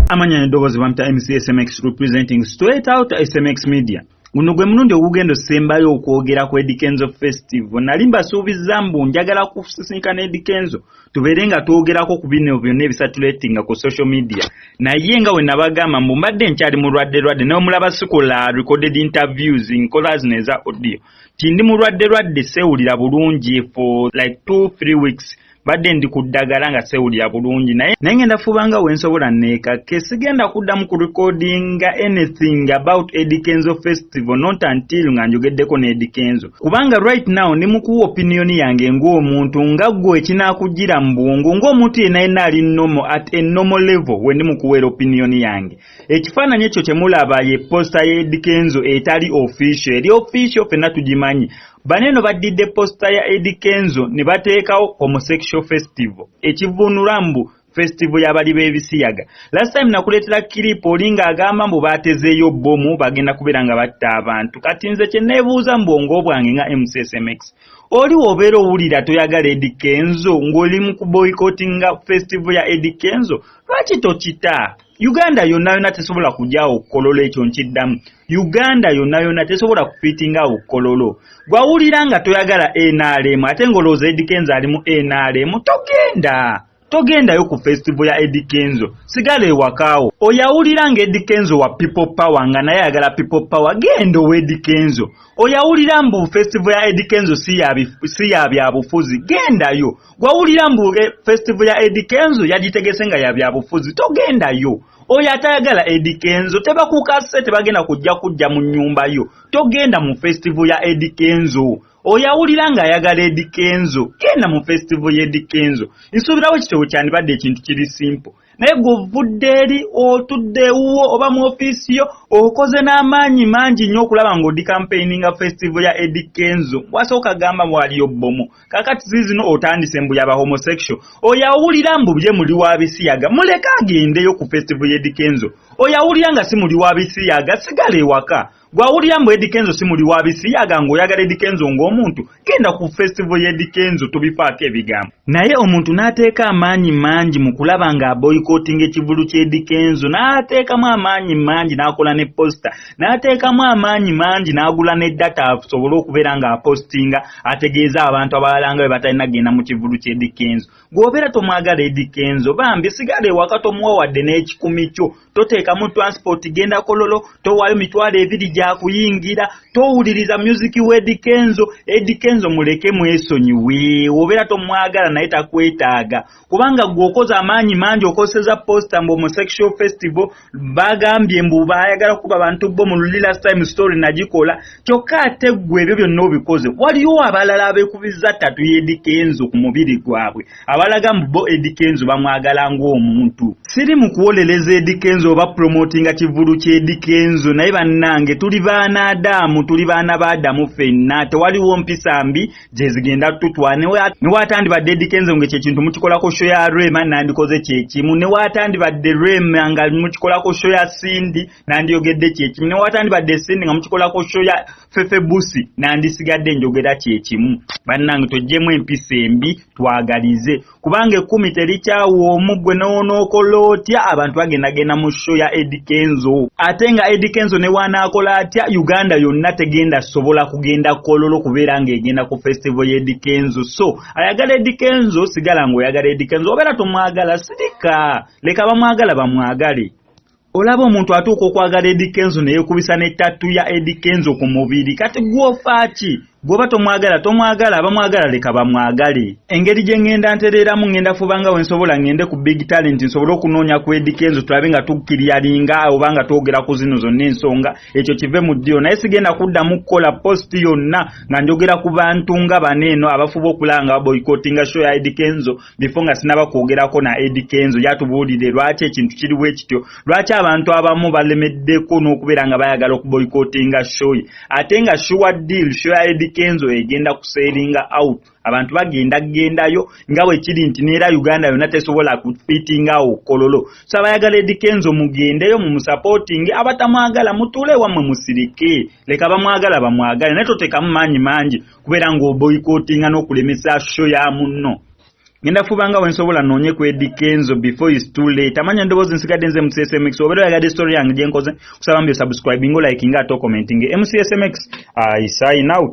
Amanya ndobozi bamta MCSMX representing straight out SMX Media. Guno gwe munundi ogugendo sembayo okwogera ku Eddy Kenzo Festival. Nalimba suubiza mbu njagala kusisinkana Eddy Kenzo tuberenga twogerako ku bino byonna ebisatulatinga ku social media. Naye nga we nabagamba mbu mbadde nkyali mulwadde n'omulaba sikola recorded interviews nkola zino eza audio. Tindi mulwadde sewulira bulungi for like 2-3 weeks. Badde ndi kuddagala nga sewulira bulungi naye ngenda fubanga wensobola neeka kesigenda kuddamu ku recording anything about Eddy Kenzo Festival not until nga njogeddeko ne Eddy Kenzo kubanga right now ni mukuwa opinion yange ng'omuntu nga gwe ekinakugira mu bwongo ng'omuntu yenna ali normal at a normal level we ndi mukuwera opinion yange ekifaananyi ekyo kyemulaba ye poster ye Eddy Kenzo etali official eri official fenna tugimanyi. Baneno badidde poster ya Eddy Kenzo ne bateekawo homosexual festival ekivunulambu festival y'abali b'ebisiyaga. Last time nakuleetera clip olinga agamba mbu baatezeeyo bomu bagenda kubeera nga batta abantu. Kati nze kye neebuuza mu bwongo bwange nga MCSMX oli obeera owulira toyagala Eddy Kenzo ng'oli mu kuboycottinga festival ya Eddy Kenzo lwaki tokita? Uganda yonna tesobola kujjaawo kololo ekyo nkiddamu. Uganda yonna tesobola kufitingawo kololo. Gwawulira nga toyagala NRM ate ng'olowooza Eddy Kenzo ali mu NRM togendayo ku festival ya Eddy Kenzo sigala ewakaawo. Oyawulira nga Eddy Kenzo wa people power nga naye ayagala people power genda owa Eddy Kenzo. Oyawulira mbu festival ya Eddy Kenzo si ya byabufuzi gendayo. Gwawulira mbu festival ya Eddy Kenzo yagitegese nga ya byabufuzi togendayo. Oyo atayagala Eddy Kenzo tebakukase tebagenda kujja mu nnyumba yo togenda mu festival ya Eddy Kenzo. Oyawulira nga ayagala Eddy Kenzo genda mu festival ya Eddy Kenzo. Nsuubirawo kitabo kyandibadde ekintu kiri simple naye govudde eri otuddewo oba mu ofiisi yo okoze n'amaanyi mangi nnyo okulaba ng'odi campaigninga festival ya Eddy Kenzo wasooka gamba waliyo bbomu kakati zizino otandise mbu yaba homosexual. Oyawulira mbu bye muli wa bisiyaga muleka agendeyo ku festival ya Eddy Kenzo. Oyawulira nga si muli wa bisiyaga sigala ewaka. Gwawulira mbu Eddy Kenzo si muli wa bisiyaga ng'oyagala Eddy Kenzo ng'omuntu genda ku festival ya Eddy Kenzo tubifaako ebigambo. Naye omuntu n'ateeka amaanyi mangi mu kulaba nga boycottinga ekivulu kya Eddy Kenzo n'ateekamu amaanyi mangi n'akola ne poster n'ateekamu amaanyi mangi n'agula ne data asobole okubeera nga apostinga ategeeza abantu abalala nga bwe batalina genda mu kivulu kya Eddy Kenzo. Gw'obeera tomwagala Eddy Kenzo bambi sigala ewaka tomuwa wadde n'ekikumi kyo toteekamu transport genda kololo towaayo mitwalo 2 gyakuyingira towuliriza music we Eddy Kenzo. Eddy Kenzo muleke mwesonyiwe obeera tomwagala naye takwetaaga kubanga gw'okoza amaanyi mangi okoseza poster mbu homosexual festival bagambye mbu baayagala kuba bantu bo mu last time story nagikola kyokka ate gwe ebyo byonna obikoze waliyo abalala abekubiza ttatu ye Eddy Kenzo ku mubiri gwabwe abalaga mbu bo Eddy Kenzo bamwagala ng'omuntu. Siri mu kuwolereza Eddy Kenzo oba promotinga kivulu kya Eddy Kenzo naye bannange tuli baana Adamu tuli baana ba Adamu ffenna tewaliwo mpisa mbi gye zigenda tutwane ne watandibadde Eddy Kenzo ng'ekyekintu mukikolako show ya Rema nandikoze kyekimu ne watandibadde Rema nga mukikolako show ya Cindy nandiyogedde kyekimu ne watandibadde Cindy nga mukikolako show ya Fefe Busi nandisigadde njogera kyekimu. Bannange tojjemu empisa embi twagalize kubanga 10 terikyawo omugwe n'onookola otya abantu bagenda mu show ya Eddy Kenzo ate nga Eddy Kenzo ne wanaakola atya Uganda yonna tegenda sobola kugenda kololo kubeera ng'egenda ku festival ya Eddy Kenzo. So ayagala Eddy Kenzo sigala ng'oyagala Eddy Kenzo obeera tomwagala sirika leka bamwagala bamwagale. Olaba omuntu atuuka okwagala Eddy Kenzo ne yeekubisa ne tattoo ya Eddy Kenzo ku mubiri kati gwofa ki? Gwoba tomwagala abamwagala leka bamwagale. Engeri gye ngenda ntereeramu ngenda fubanga wensobola ngende ku big talent nsobole okunoonya ku Eddy Kenzo tulabe nga tukkiryalinga oba nga twogera ku zino zonna ensonga ekyo kive mu ddiyo naye sigenda kuddamu kukola post yonna nga njogera ku bantu nga baneeno abafuba okulaba nga baboycottinga show ya Eddy Kenzo before nga sinaba kwogerako na Eddy Kenzo yatubuulire lwaki ekintu kiriwo ekityo lwaki abantu abamu balemeddeko n'okubeera nga bayagala okuboycottinga show ye ate nga sure deal show ya Eddy Kenzo egenda kusailinga out abantu bagendayo nga bwe kiri nti neera Uganda yonna tesobola kufitingawo kololo. So abayagala Eddy Kenzo mugendeyo mu supporting abatamwagala mutuule wammwe musirike leka bamwagala bamwagale naye toteekamu maanyi mangi kubeera ng'oboycottinga n'okulemesa show ya munno. ngenda fubanga wensobola nonye ku Eddie Kenzo before it's too late. Amanya ndowooza nsigadde nze MCSMX obeera yagadde story yange gye nkoze kusaba mbe subscribing like nga to commenting MCSMX I sign out.